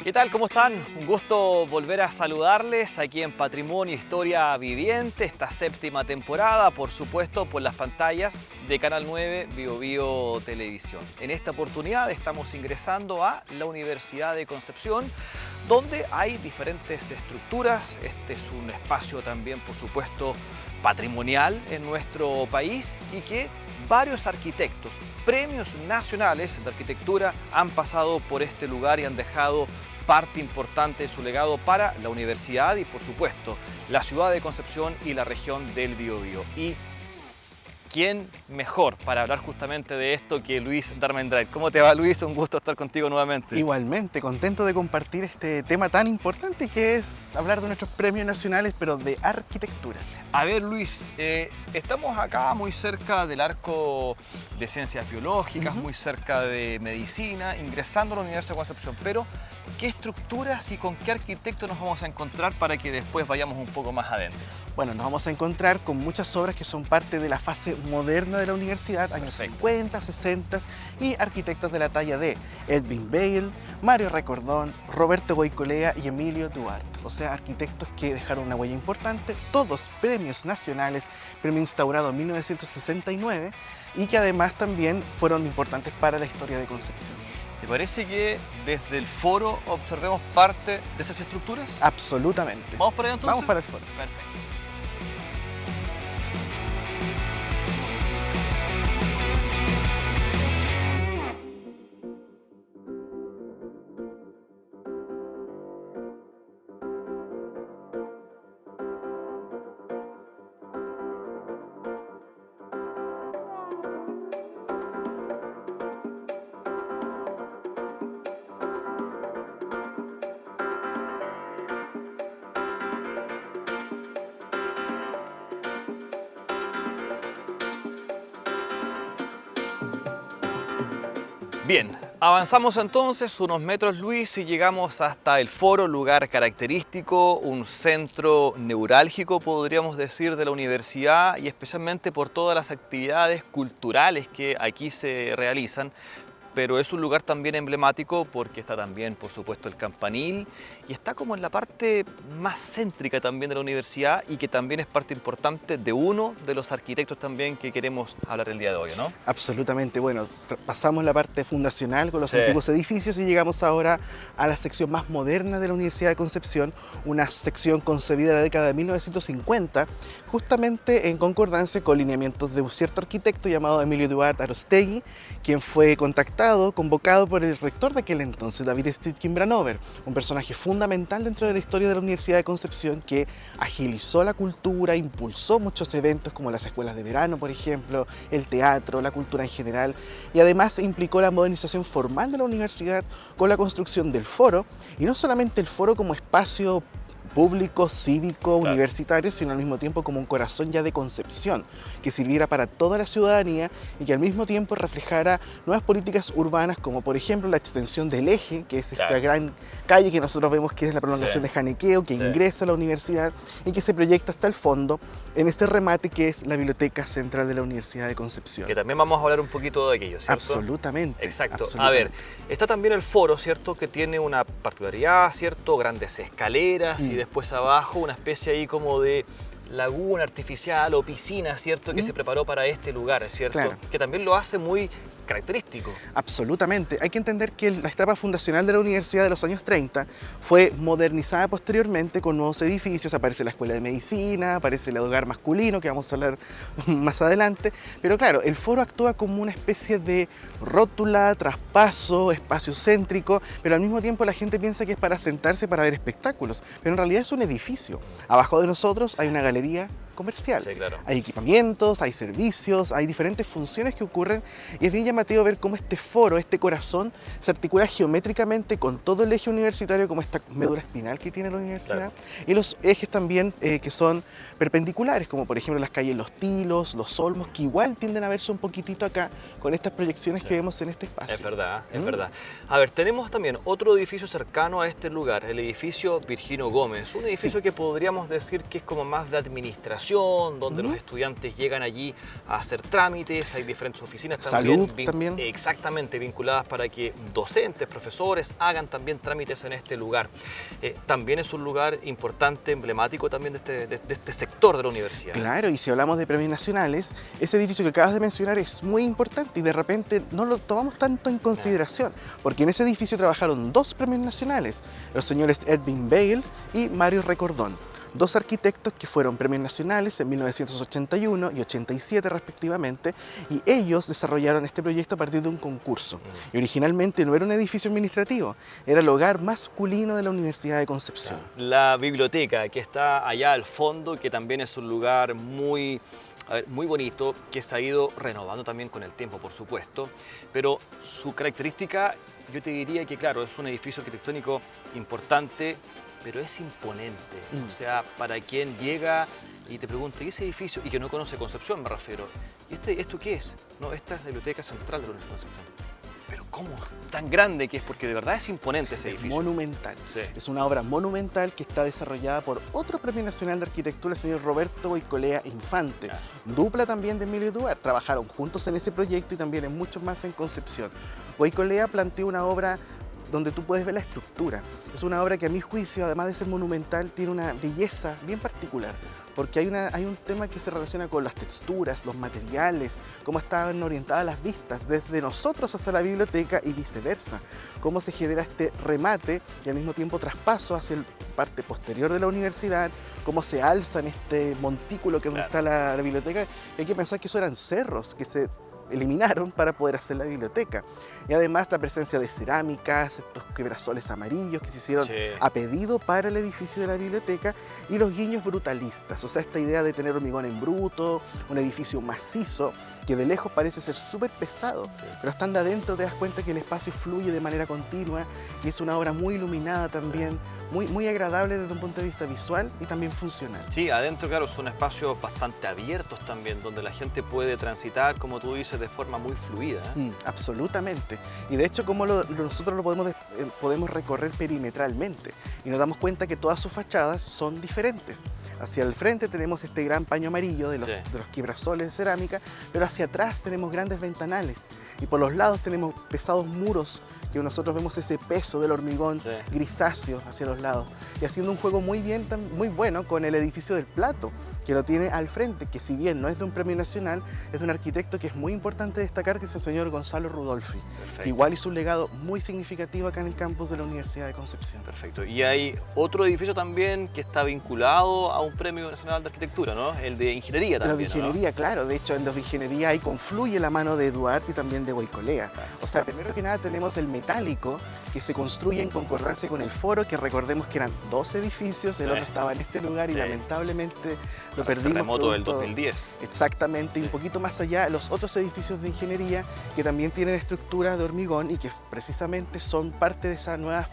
¿Qué tal? ¿Cómo están? Un gusto volver a saludarles aquí en Patrimonio Historia Viviente, esta séptima temporada, por supuesto, por las pantallas de Canal 9 Biobío Televisión. En esta oportunidad estamos ingresando a la Universidad de Concepción, donde hay diferentes estructuras. Este es un espacio también, por supuesto, patrimonial en nuestro país y que varios arquitectos, premios nacionales de arquitectura, han pasado por este lugar y han dejado parte importante de su legado para la universidad y, por supuesto, la ciudad de Concepción y la región del Biobío. Y ¿quién mejor para hablar justamente de esto que Luis Darmendray? ¿Cómo te va, Luis? Un gusto estar contigo nuevamente. Igualmente, contento de compartir este tema tan importante que es hablar de nuestros premios nacionales, pero de arquitectura. A ver, Luis, estamos acá muy cerca del arco de ciencias biológicas, muy cerca de medicina, ingresando a la Universidad de Concepción, pero ¿qué estructuras y con qué arquitectos nos vamos a encontrar para que después vayamos un poco más adentro? Bueno, nos vamos a encontrar con muchas obras que son parte de la fase moderna de la universidad, años 50, 60, y arquitectos de la talla de Edwin Bale, Mario Recordón, Roberto Goicolea y Emilio Duarte. O sea, arquitectos que dejaron una huella importante, todos premios nacionales, premio instaurado en 1969 y que además también fueron importantes para la historia de Concepción. ¿Te parece que desde el foro observemos parte de esas estructuras? Absolutamente. ¿Vamos para allá entonces? Vamos para el foro. Perfecto. Bien, avanzamos entonces unos metros, Luis, y llegamos hasta el foro, lugar característico, un centro neurálgico, podríamos decir, de la universidad, y especialmente por todas las actividades culturales que aquí se realizan. Pero es un lugar también emblemático porque está también, por supuesto, el campanil y está como en la parte más céntrica también de la universidad y que también es parte importante de uno de los arquitectos también que queremos hablar el día de hoy, ¿no? Absolutamente. Bueno, pasamos la parte fundacional con los antiguos edificios y llegamos ahora a la sección más moderna de la Universidad de Concepción, una sección concebida en la década de 1950, justamente en concordancia con lineamientos de un cierto arquitecto llamado Emilio Duarte Arostegui, quien fue convocado por el rector de aquel entonces, David Steedkin-Branover, un personaje fundamental dentro de la historia de la Universidad de Concepción que agilizó la cultura, impulsó muchos eventos como las escuelas de verano, por ejemplo, el teatro, la cultura en general, y además implicó la modernización formal de la universidad con la construcción del foro, y no solamente el foro como espacio público, cívico, universitario, sino al mismo tiempo como un corazón ya de Concepción, que sirviera para toda la ciudadanía y que al mismo tiempo reflejara nuevas políticas urbanas, como por ejemplo la extensión del Eje, que es esta gran calle que nosotros vemos que es la prolongación de Janequeo, que ingresa a la universidad y que se proyecta hasta el fondo en este remate que es la Biblioteca Central de la Universidad de Concepción. Que también vamos a hablar un poquito de aquello, ¿cierto? Absolutamente. Exacto. Absolutamente. A ver, está también el foro, ¿cierto? Que tiene una particularidad, ¿cierto? Grandes escaleras y después abajo una especie ahí como de laguna artificial o piscina, ¿cierto? Que se preparó para este lugar, ¿cierto? Claro. Que también lo hace muy característico. Absolutamente. Hay que entender que la etapa fundacional de la universidad de los años 30 fue modernizada posteriormente con nuevos edificios. Aparece la Escuela de Medicina, aparece el hogar masculino, que vamos a hablar más adelante. Pero claro, el foro actúa como una especie de rótula, traspaso, espacio céntrico, pero al mismo tiempo la gente piensa que es para sentarse para ver espectáculos. Pero en realidad es un edificio. Abajo de nosotros hay una galería comercial. Sí, claro. Hay equipamientos, hay servicios, hay diferentes funciones que ocurren y es bien llamativo ver cómo este foro, este corazón, se articula geométricamente con todo el eje universitario, como esta médula espinal que tiene la universidad, y los ejes también que son perpendiculares, como por ejemplo las calles Los Tilos, Los Olmos, que igual tienden a verse un poquitito acá con estas proyecciones que vemos en este espacio. Es verdad, es verdad. A ver, tenemos también otro edificio cercano a este lugar, el edificio Virginio Gómez, un edificio que podríamos decir que es como más de administración educación, donde los estudiantes llegan allí a hacer trámites, hay diferentes oficinas también, salud también. Exactamente, vinculadas para que docentes, profesores hagan también trámites en este lugar. También es un lugar importante, emblemático también de este sector de la universidad. Claro, y si hablamos de premios nacionales, ese edificio que acabas de mencionar es muy importante y de repente no lo tomamos tanto en consideración, porque en ese edificio trabajaron 2 premios nacionales, los señores Edwin Bale y Mario Recordón, 2 arquitectos que fueron premios nacionales en 1981 y 87 respectivamente, y ellos desarrollaron este proyecto a partir de un concurso. Y originalmente no era un edificio administrativo, era el hogar masculino de la Universidad de Concepción. La biblioteca que está allá al fondo, que también es un lugar muy bonito, que se ha ido renovando también con el tiempo, por supuesto, pero su característica, yo te diría que, claro, es un edificio arquitectónico importante, pero es imponente. O sea, para quien llega y te pregunta, ¿y ese edificio? Y que no conoce Concepción, me refiero. ¿Y esto qué es? No, esta es la Biblioteca Central de la Universidad de Concepción. Pero ¿cómo? Tan grande que es, porque de verdad es imponente ese edificio. Monumental. Sí. Es una obra monumental que está desarrollada por otro Premio Nacional de Arquitectura, el señor Roberto Goicolea Infante. Claro. Dupla también de Emilio Duarte. Trabajaron juntos en ese proyecto y también en muchos más en Concepción. Goicolea planteó una obra donde tú puedes ver la estructura. Es una obra que a mi juicio, además de ser monumental, tiene una belleza bien particular, porque hay un tema que se relaciona con las texturas, los materiales, cómo estaban orientadas las vistas desde nosotros hacia la biblioteca y viceversa, cómo se genera este remate y al mismo tiempo traspaso hacia la parte posterior de la universidad, cómo se alza en este montículo que es donde está la biblioteca. Y hay que pensar que eso eran cerros que se eliminaron para poder hacer la biblioteca. Y además la presencia de cerámicas, estos quebrasoles amarillos que se hicieron a pedido para el edificio de la biblioteca, y los guiños brutalistas, o sea, esta idea de tener hormigón en bruto, un edificio macizo, que de lejos parece ser súper pesado, pero estando adentro te das cuenta que el espacio fluye de manera continua y es una obra muy iluminada también, muy agradable desde un punto de vista visual y también funcional. Sí, adentro, claro, son espacios bastante abiertos también, donde la gente puede transitar, como tú dices, de forma muy fluida. Absolutamente. Y de hecho, como nosotros lo podemos recorrer perimetralmente y nos damos cuenta que todas sus fachadas son diferentes. Hacia el frente tenemos este gran paño amarillo de los quebrasoles de cerámica, pero hacia atrás tenemos grandes ventanales y por los lados tenemos pesados muros que nosotros vemos ese peso del hormigón grisáceo hacia los lados, y haciendo un juego muy bueno con el edificio del Plato, que lo tiene al frente, que si bien no es de un premio nacional, es de un arquitecto que es muy importante destacar, que es el señor Gonzalo Rudolfi. Que igual hizo un legado muy significativo acá en el campus de la Universidad de Concepción. Perfecto. Y hay otro edificio también que está vinculado a un premio nacional de arquitectura, ¿no? El de ingeniería también. Los de ingeniería, ¿no? Claro. De hecho, en los de ingeniería ahí confluye la mano de Duarte y también de Goicolea. O sea, primero que nada tenemos el metálico, que se construye en concordancia con el foro, que recordemos que eran 2 edificios, el otro estaba en este lugar y lamentablemente lo perdimos. El terremoto del 2010. Exactamente, y un poquito más allá, los otros edificios de ingeniería que también tienen estructura de hormigón y que precisamente son parte de esas nuevas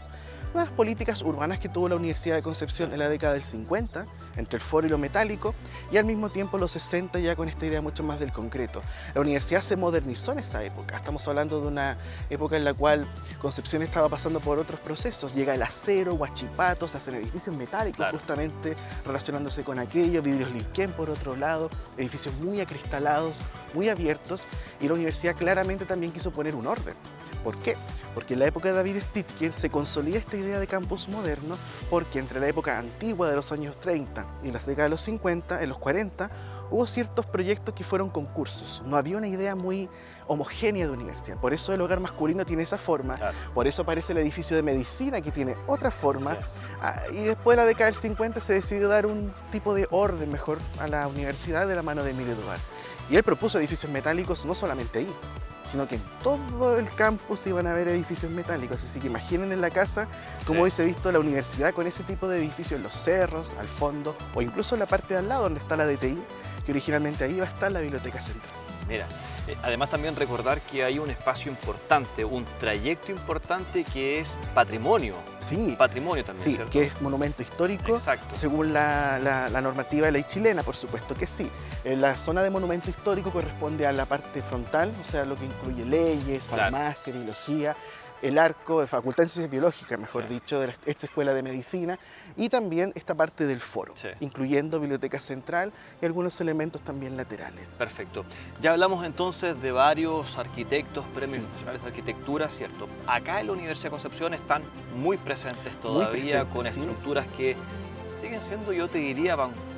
políticas urbanas que tuvo la Universidad de Concepción en la década del 50, entre el foro y lo metálico, y al mismo tiempo los 60 ya con esta idea mucho más del concreto. La universidad se modernizó en esa época, estamos hablando de una época en la cual Concepción estaba pasando por otros procesos, llega el acero, Huachipato, se hacen edificios metálicos justamente relacionándose con aquello, vidrios Lilquén por otro lado, edificios muy acristalados, muy abiertos, y la universidad claramente también quiso poner un orden. ¿Por qué? Porque en la época de David Stitchkin se consolida esta idea de campus moderno, porque entre la época antigua de los años 30 y las décadas de los 50, en los 40, hubo ciertos proyectos que fueron concursos. No había una idea muy homogénea de universidad. Por eso el hogar masculino tiene esa forma, por eso aparece el edificio de medicina que tiene otra forma, y después de la década del 50 se decidió dar un tipo de orden mejor a la universidad de la mano de Emilio Duarte. Y él propuso edificios metálicos no solamente ahí, sino que en todo el campus iban a haber edificios metálicos. Así que imaginen en la casa cómo hubiese visto la universidad con ese tipo de edificios en los cerros, al fondo, o incluso en la parte de al lado donde está la DTI, que originalmente ahí iba a estar la Biblioteca Central. Mira, además también recordar que hay un espacio importante, un trayecto importante que es patrimonio. Sí. Patrimonio también, sí, ¿cierto? Que es monumento histórico. Exacto. Según la normativa de ley chilena, por supuesto que sí. La zona de monumento histórico corresponde a la parte frontal, o sea, lo que incluye leyes, farmacia, biología. el arco de Facultad de Ciencias Biológicas, mejor dicho, de esta escuela de medicina, y también esta parte del foro, incluyendo biblioteca central y algunos elementos también laterales. Perfecto. Ya hablamos entonces de varios arquitectos, premios nacionales de arquitectura, ¿cierto? Acá en la Universidad de Concepción están muy presentes todavía, con estructuras que siguen siendo, yo te diría,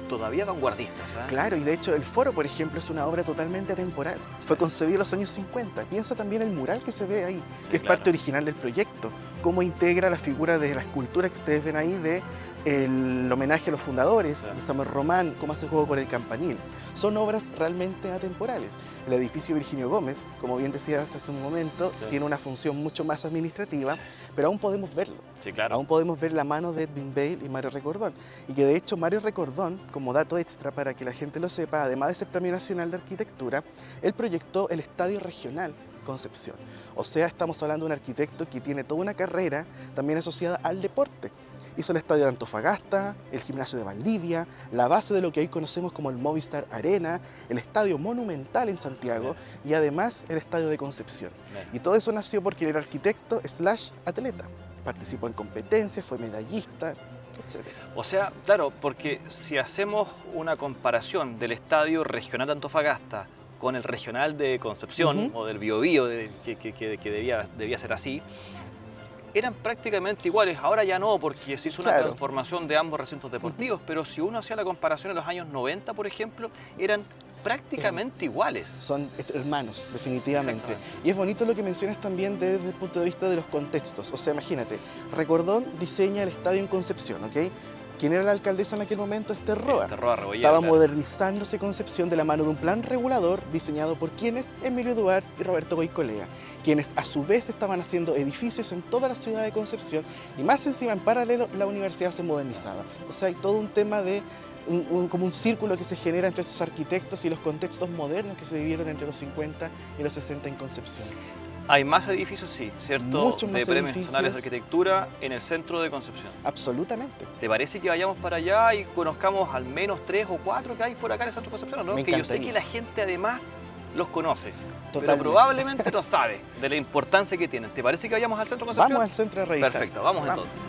todavía vanguardistas. Claro, y de hecho el foro, por ejemplo, es una obra totalmente atemporal. Fue concebido en los años 50. Piensa también el mural que se ve ahí, que es parte original del proyecto. Cómo integra la figura de la escultura que ustedes ven ahí de el homenaje a los fundadores, de Samuel Román, cómo hace juego con el campanil. Son obras realmente atemporales. El edificio Virginio Gómez, como bien decías hace un momento, tiene una función mucho más administrativa, pero aún podemos verlo. Aún podemos ver la mano de Edwin Bale y Mario Recordón. Y que de hecho Mario Recordón, como dato extra para que la gente lo sepa, además de ser Premio Nacional de Arquitectura, él proyectó el Estadio Regional Concepción. O sea, estamos hablando de un arquitecto que tiene toda una carrera también asociada al deporte. Hizo el estadio de Antofagasta, el gimnasio de Valdivia, la base de lo que hoy conocemos como el Movistar Arena, el estadio Monumental en Santiago y además el estadio de Concepción. Y todo eso nació porque era arquitecto / atleta. Participó en competencias, fue medallista, etc. O sea, claro, porque si hacemos una comparación del estadio regional de Antofagasta con el regional de Concepción o del Biobío, que debía ser así, eran prácticamente iguales. Ahora ya no, porque se hizo una transformación de ambos recintos deportivos, pero si uno hacía la comparación en los años 90, por ejemplo, eran prácticamente iguales. Son hermanos, definitivamente. Y es bonito lo que mencionas también desde el punto de vista de los contextos. O sea, imagínate, Recordón diseña el estadio en Concepción, ¿ok? ¿Quién era la alcaldesa en aquel momento? Esther Roa. Estaba modernizándose Concepción de la mano de un plan regulador diseñado por quienes, Emilio Duarte y Roberto Goicolea, quienes a su vez estaban haciendo edificios en toda la ciudad de Concepción y más encima en paralelo la universidad se modernizaba. O sea, hay todo un tema de como un círculo que se genera entre estos arquitectos y los contextos modernos que se vivieron entre los 50 y los 60 en Concepción. Hay más edificios, sí, ¿cierto? De premios nacionales de arquitectura en el centro de Concepción. Absolutamente. ¿Te parece que vayamos para allá y conozcamos al menos 3 o 4 que hay por acá en el centro de Concepción? ¿No? Que yo sé que la gente además los conoce, pero probablemente no sabe de la importancia que tienen. ¿Te parece que vayamos al centro de Concepción? Vamos al centro a revisar. Perfecto, vamos entonces.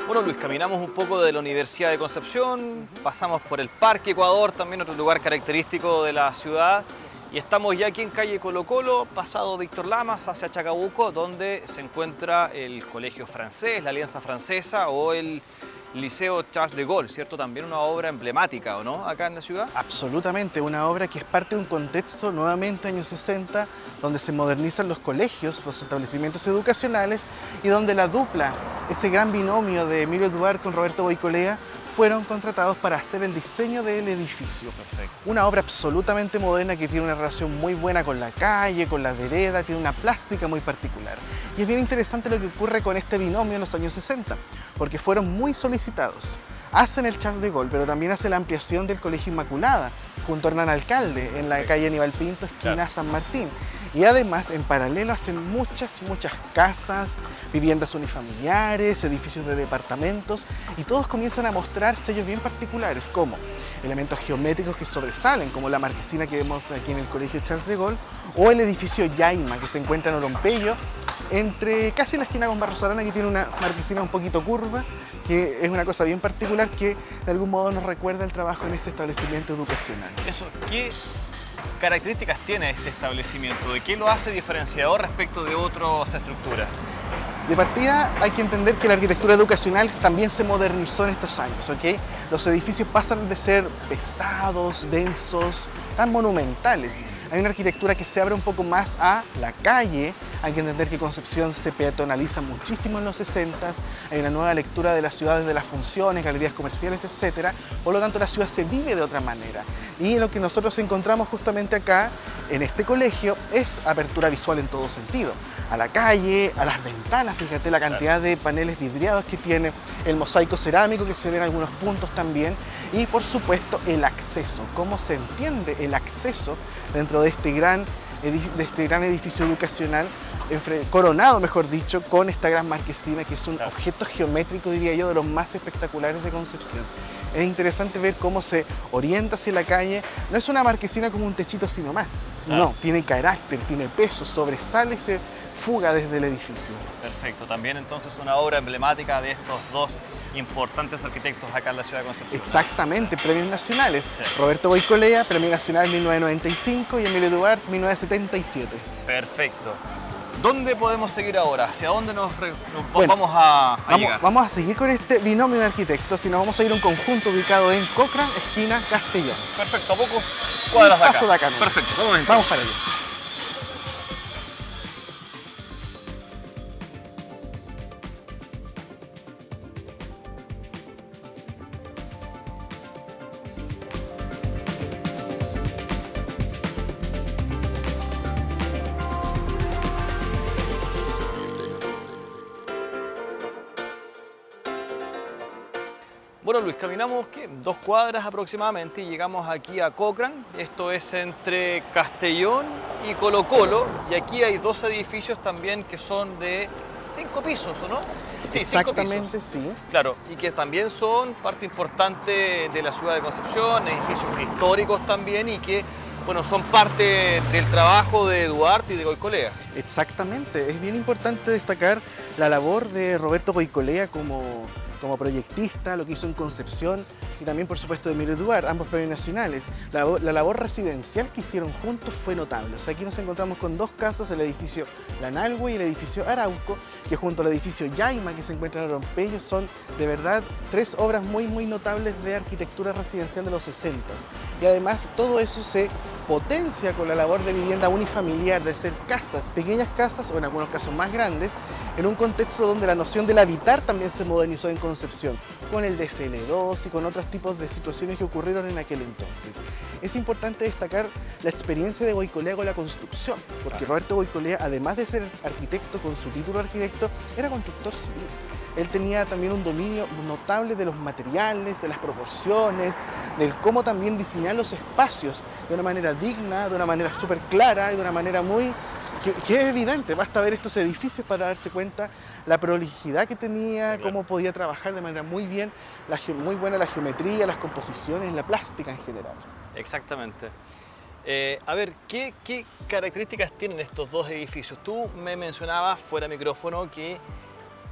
Bueno, Luis, caminamos un poco de la Universidad de Concepción, pasamos por el Parque Ecuador, también otro lugar característico de la ciudad, y estamos ya aquí en calle Colo Colo, pasado Víctor Lamas hacia Chacabuco, donde se encuentra el Colegio Francés, la Alianza Francesa o el Liceo Charles de Gaulle, ¿cierto? También una obra emblemática, ¿o no?, acá en la ciudad. Absolutamente, una obra que es parte de un contexto, nuevamente años 60, donde se modernizan los colegios, los establecimientos educacionales y donde la dupla, ese gran binomio de Emilio Duarte con Roberto Goicolea, fueron contratados para hacer el diseño del edificio. Perfecto. Una obra absolutamente moderna que tiene una relación muy buena con la calle, con la vereda, tiene una plástica muy particular. Y es bien interesante lo que ocurre con este binomio en los años 60, porque fueron muy solicitados. Hacen el Charles de Gaulle, pero también hace la ampliación del Colegio Inmaculada, junto a Hernán Alcalde, en la calle Aníbal Pinto, esquina San Martín. Y además, en paralelo, hacen muchas casas, viviendas unifamiliares, edificios de departamentos, y todos comienzan a mostrar sellos bien particulares, como elementos geométricos que sobresalen, como la marquesina que vemos aquí en el Colegio Charles de Gaulle, o el edificio Yaima, que se encuentra en Orompeyo, entre casi la esquina con Barros Arana, que tiene una marquesina un poquito curva, que es una cosa bien particular que de algún modo nos recuerda el trabajo en este establecimiento educacional. Eso, ¿qué características tiene este establecimiento? ¿De qué lo hace diferenciador respecto de otras estructuras? De partida hay que entender que la arquitectura educacional también se modernizó en estos años, ¿ok? Los edificios pasan de ser pesados, densos, tan monumentales. Hay una arquitectura que se abre un poco más a la calle. Hay que entender que Concepción se peatonaliza muchísimo en los 60s. Hay una nueva lectura de las ciudades, de las funciones, galerías comerciales, etc. Por lo tanto, la ciudad se vive de otra manera. Y lo que nosotros encontramos justamente acá, en este colegio, es apertura visual en todo sentido. A la calle, a las ventanas, fíjate la cantidad de paneles vidriados que tiene, el mosaico cerámico que se ve en algunos puntos también. Y por supuesto el acceso, cómo se entiende el acceso dentro de este gran edificio educacional, coronado, mejor dicho, con esta gran marquesina que es un objeto geométrico, diría yo, de los más espectaculares de Concepción. Es interesante ver cómo se orienta hacia la calle. No es una marquesina como un techito sino más. No, tiene carácter, tiene peso, sobresale y se fuga desde el edificio. Perfecto, también entonces una obra emblemática de estos dos importantes arquitectos acá en la ciudad de Concepción. Exactamente, premios nacionales. Sí. Roberto Goicolea, Premio Nacional 1995 y Emilio Duarte 1977. Perfecto. ¿Dónde podemos seguir ahora? ¿Hacia dónde vamos a llegar? Vamos a seguir con este binomio de arquitectos y nos vamos a ir a un conjunto ubicado en Cochrane, esquina Castellón. Perfecto, a pocos cuadras de acá. Paso de acá, ¿no? Perfecto, vamos para allá. Bueno, Luis, caminamos 2 cuadras aproximadamente y llegamos aquí a Cochrane. Esto es entre Castellón y Colo Colo. Y aquí hay 2 edificios también que son de 5 pisos, ¿o no? Sí, 5 pisos. Exactamente, sí. Claro, y que también son parte importante de la ciudad de Concepción, edificios históricos también y que, bueno, son parte del trabajo de Duarte y de Goicolea. Exactamente, es bien importante destacar la labor de Roberto Goicolea como proyectista, lo que hizo en Concepción y también por supuesto de Emilio Duarte, ambos premios nacionales. La labor residencial que hicieron juntos fue notable. O sea, aquí nos encontramos con 2 casos, el edificio Lanalhue y el edificio Arauco, que junto al edificio Yaima, que se encuentra en Arompeyo, son de verdad 3 obras muy notables de arquitectura residencial de los 60s. Y además todo eso se potencia con la labor de vivienda unifamiliar, de ser casas, pequeñas casas o en algunos casos más grandes, en un contexto donde la noción del habitar también se modernizó en Concepción, con el DFL2 y con otros tipos de situaciones que ocurrieron en aquel entonces. Es importante destacar la experiencia de Goicolea con la construcción, porque Roberto Goicolea, además de ser arquitecto con su título de arquitecto, era constructor civil. Él tenía también un dominio notable de los materiales, de las proporciones, del cómo también diseñar los espacios de una manera digna, de una manera súper clara y de una manera que es evidente. Basta ver estos edificios para darse cuenta la prolijidad que tenía, sí, cómo podía trabajar de manera muy bien, muy buena la geometría, las composiciones, la plástica en general. Exactamente. A ver, ¿qué características tienen estos 2 edificios? Tú me mencionabas fuera de micrófono que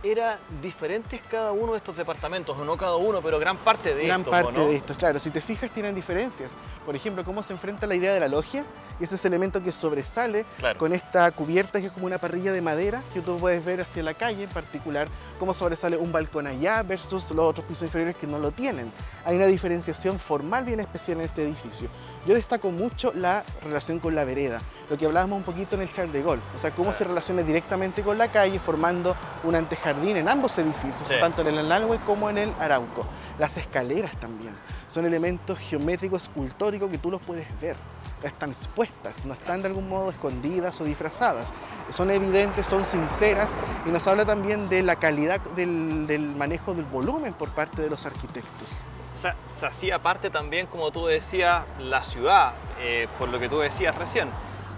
era diferentes cada uno de estos departamentos, o no cada uno, pero gran parte de estos, Gran parte ¿no? de estos, claro. Si te fijas, tienen diferencias. Por ejemplo, cómo se enfrenta la idea de la logia, y ese es el elemento que sobresale con esta cubierta que es como una parrilla de madera que tú puedes ver hacia la calle en particular, cómo sobresale un balcón allá versus los otros pisos inferiores que no lo tienen. Hay una diferenciación formal bien especial en este edificio. Yo destaco mucho la relación con la vereda, lo que hablábamos un poquito en el Charles de Gaulle, o sea, cómo se relaciona directamente con la calle, formando un antejardín en ambos edificios, tanto en el Lanalhue como en el Arauco. Las escaleras también son elementos geométricos, escultóricos que tú los puedes ver. Están expuestas, no están de algún modo escondidas o disfrazadas. Son evidentes, son sinceras y nos habla también de la calidad del manejo del volumen por parte de los arquitectos. O sea, se hacía parte también, como tú decías, la ciudad, por lo que tú decías recién.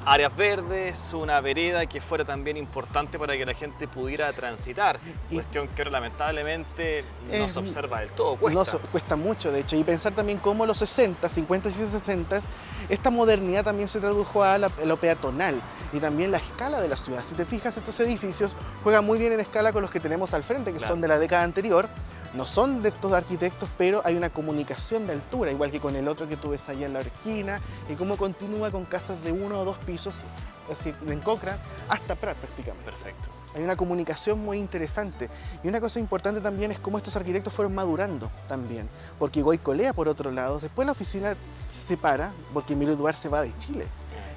Áreas verdes, una vereda que fuera también importante para que la gente pudiera transitar, cuestión que lamentablemente no se observa del todo, cuesta mucho de hecho, y pensar también cómo los 60, 50 y 60, esta modernidad también se tradujo a lo peatonal y también la escala de la ciudad. Si te fijas, estos edificios juegan muy bien en escala con los que tenemos al frente, que son de la década anterior. No son de estos arquitectos, pero hay una comunicación de altura, igual que con el otro que tú ves allá en la esquina, y cómo continúa con casas de 1 o 2 pisos es decir, de Cochrane hasta Prat prácticamente. Perfecto. Hay una comunicación muy interesante. Y una cosa importante también es cómo estos arquitectos fueron madurando también. Porque Goicolea, por otro lado, después la oficina se separa porque Emilio Duarte se va de Chile.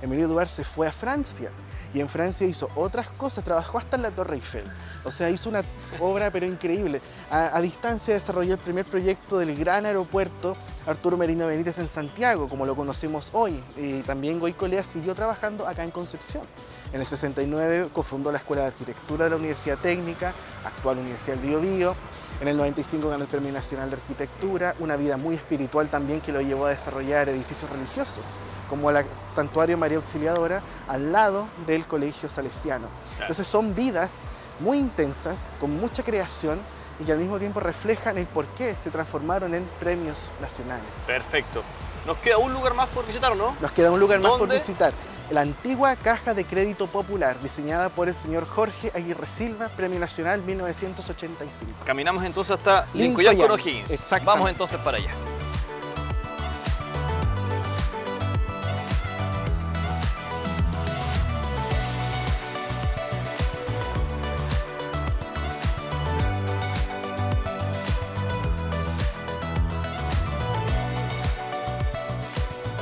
Emilio Duarte se fue a Francia y en Francia hizo otras cosas, trabajó hasta en la Torre Eiffel. O sea, hizo una obra pero increíble. A distancia desarrolló el primer proyecto del gran aeropuerto Arturo Merino Benítez en Santiago, como lo conocemos hoy. Y también Goicolea siguió trabajando acá en Concepción. En el 69 cofundó la Escuela de Arquitectura de la Universidad Técnica, actual Universidad del Biobío. En el 95 ganó el Premio Nacional de Arquitectura, una vida muy espiritual también que lo llevó a desarrollar edificios religiosos, como el Santuario María Auxiliadora, al lado del Colegio Salesiano. Claro. Entonces son vidas muy intensas, con mucha creación y que al mismo tiempo reflejan el por qué se transformaron en premios nacionales. Perfecto. Nos queda un lugar más por visitar, ¿o no? Nos queda un lugar más por visitar. La antigua Caja de Crédito Popular, diseñada por el señor Jorge Aguirre Silva, Premio Nacional 1985. Caminamos entonces hasta Lincoln con O'Higgins. Exactamente. Vamos entonces para allá.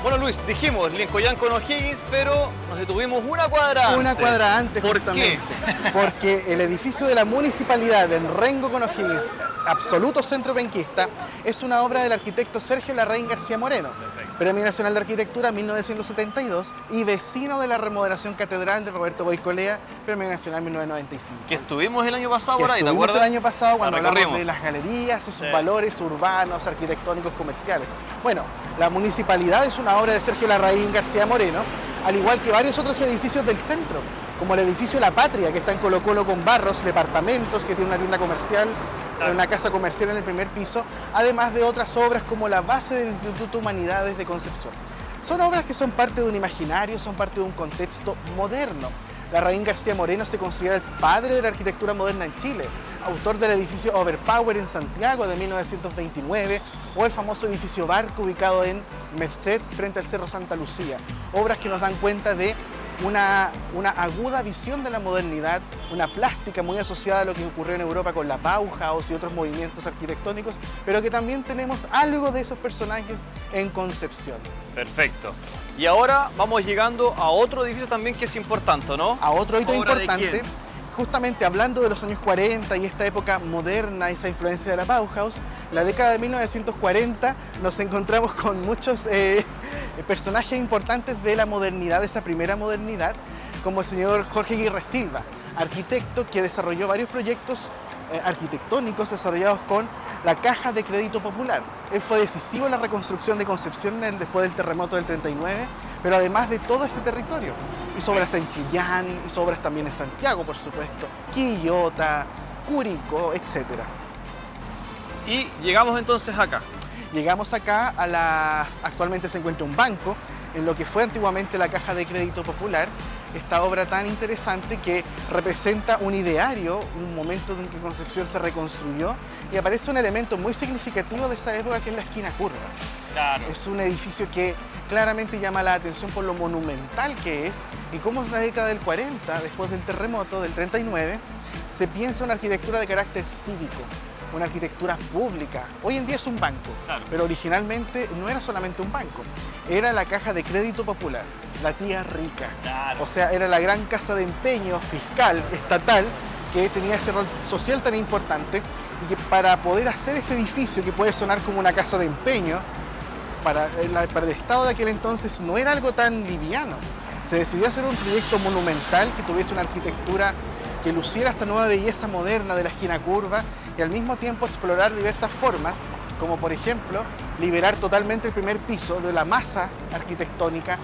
Bueno, Luis, dijimos Lincoln con O'Higgins, pero nos detuvimos una cuadra antes. Una cuadra antes, ¿Por justamente. qué? Porque el edificio de la municipalidad en Rengo con O'Higgins, absoluto centro penquista, es una obra del arquitecto Sergio Larraín García Moreno, Premio Nacional de Arquitectura 1972 y vecino de la remodelación catedral de Roberto Goicolea, Premio Nacional 1995. Que estuvimos el año pasado por ahí, ¿te acuerdas? acuerdas? El año pasado cuando hablamos de las galerías y sus valores urbanos, arquitectónicos, comerciales. Bueno, la municipalidad es una obra de Sergio Larraín García Moreno, al igual que varios otros edificios del centro, como el edificio La Patria, que está en Colo Colo con Barros, departamentos, que tiene una tienda comercial, una casa comercial en el primer piso, además de otras obras como la base del Instituto Humanidades de Concepción. Son obras que son parte de un imaginario, son parte de un contexto moderno. Larraín García Moreno se considera el padre de la arquitectura moderna en Chile, autor del edificio Overpower en Santiago de 1929 o el famoso edificio Barco ubicado en Merced frente al Cerro Santa Lucía. Obras que nos dan cuenta de una aguda visión de la modernidad, una plástica muy asociada a lo que ocurrió en Europa con la Bauhaus y otros movimientos arquitectónicos, pero que también tenemos algo de esos personajes en Concepción. Perfecto. Y ahora vamos llegando a otro edificio también que es importante, ¿no? A otro hito importante. ¿De quién? Justamente hablando de los años 40 y esta época moderna, esa influencia de la Bauhaus, la década de 1940 nos encontramos con muchos personajes importantes de la modernidad, de esta primera modernidad, como el señor Jorge Aguirre Silva, arquitecto que desarrolló varios proyectos arquitectónicos desarrollados con la Caja de Crédito Popular. Él fue decisivo en la reconstrucción de Concepción después del terremoto del 39, pero además de todo este territorio. Hizo obras en Chillán, hizo obras también en Santiago, por supuesto, Quillota, Curicó, etc. Y llegamos entonces acá. Llegamos acá actualmente se encuentra un banco, en lo que fue antiguamente la Caja de Crédito Popular, esta obra tan interesante que representa un ideario, un momento en que Concepción se reconstruyó y aparece un elemento muy significativo de esa época que es la esquina curva. Claro. Es un edificio que claramente llama la atención por lo monumental que es y cómo en la década del 40, después del terremoto del 39, se piensa una arquitectura de carácter cívico, una arquitectura pública. Hoy en día es un banco, claro, pero originalmente no era solamente un banco, era la Caja de Crédito Popular, la tía rica. Claro. O sea, era la gran casa de empeño fiscal, estatal, que tenía ese rol social tan importante y que para poder hacer ese edificio que puede sonar como una casa de empeño, para el Estado de aquel entonces no era algo tan liviano. Se decidió hacer un proyecto monumental que tuviese una arquitectura que luciera esta nueva belleza moderna de la esquina curva y al mismo tiempo explorar diversas formas, como por ejemplo liberar totalmente el primer piso de la masa arquitectónica,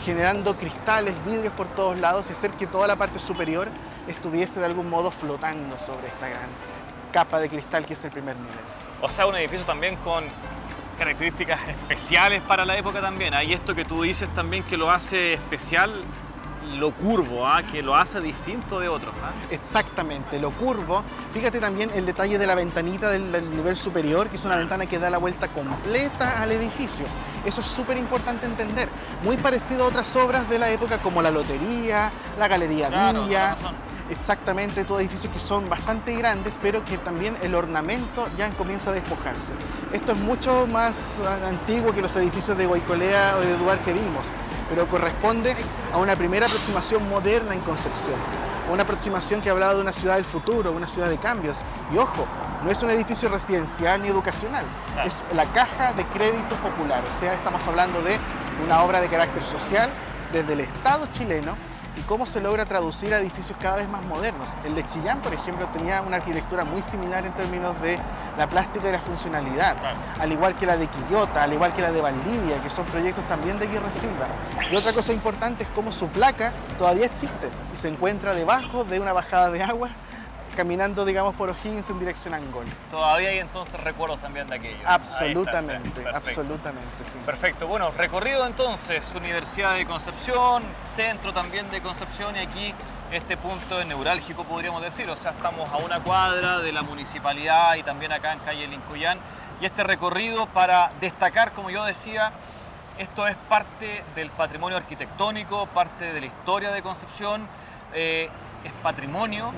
generando cristales, vidrios por todos lados y hacer que toda la parte superior estuviese de algún modo flotando sobre esta gran capa de cristal que es el primer nivel. O sea, un edificio también con características especiales para la época también. Hay esto que tú dices también que lo hace especial lo curvo, que lo hace distinto de otros. Exactamente, lo curvo. Fíjate también el detalle de la ventanita del nivel superior, que es una ventana que da la vuelta completa al edificio. Eso es súper importante entender. Muy parecido a otras obras de la época como la Lotería, la Galería Villa. Exactamente, todos edificios que son bastante grandes, pero que también el ornamento ya comienza a despojarse. Esto es mucho más antiguo que los edificios de Goicolea o de Duarte que vimos, pero corresponde a una primera aproximación moderna en Concepción. Una aproximación que hablaba de una ciudad del futuro, una ciudad de cambios. Y ojo, no es un edificio residencial ni educacional, es la Caja de Crédito Popular. O sea, estamos hablando de una obra de carácter social desde el Estado chileno y cómo se logra traducir a edificios cada vez más modernos. El de Chillán, por ejemplo, tenía una arquitectura muy similar en términos de la plástica y la funcionalidad, al igual que la de Quillota, al igual que la de Valdivia, que son proyectos también de Aguirre Silva. Y otra cosa importante es cómo su placa todavía existe y se encuentra debajo de una bajada de agua, caminando, digamos, por O'Higgins en dirección a Angol. Todavía hay entonces recuerdos también de aquello. Absolutamente, absolutamente, sí. Perfecto. Bueno, recorrido entonces, Universidad de Concepción, centro también de Concepción y aquí este punto neurálgico podríamos decir, o sea, estamos a una cuadra de la municipalidad y también acá en calle Lincoyán y este recorrido para destacar, como yo decía, esto es parte del patrimonio arquitectónico, parte de la historia de Concepción, es patrimonio.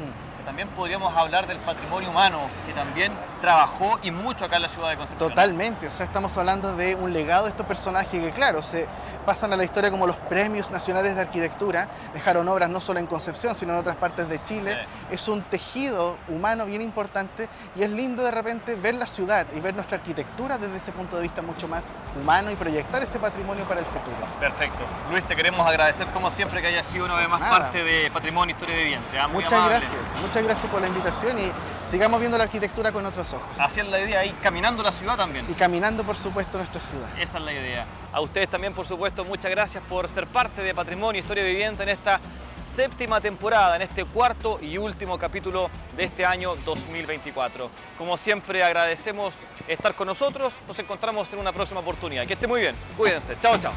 También podríamos hablar del patrimonio humano, que también trabajó y mucho acá en la ciudad de Concepción. Totalmente, o sea, estamos hablando de un legado de estos personajes que, claro, se pasan a la historia como los premios nacionales de arquitectura, dejaron obras no solo en Concepción, sino en otras partes de Chile. Sí. Es un tejido humano bien importante y es lindo de repente ver la ciudad y ver nuestra arquitectura desde ese punto de vista mucho más humano y proyectar ese patrimonio para el futuro. Perfecto. Luis, te queremos agradecer como siempre que hayas sido una vez más parte de Patrimonio Historia Viviente. Muchas gracias por la invitación y sigamos viendo la arquitectura con otros ojos. Así es la idea, y caminando la ciudad también. Y caminando, por supuesto, nuestra ciudad. Esa es la idea. A ustedes también, por supuesto, muchas gracias por ser parte de Patrimonio Historia Viviente en esta séptima temporada, en este cuarto y último capítulo de este año 2024. Como siempre, agradecemos estar con nosotros. Nos encontramos en una próxima oportunidad. Que esté muy bien. Cuídense. Chao, chao.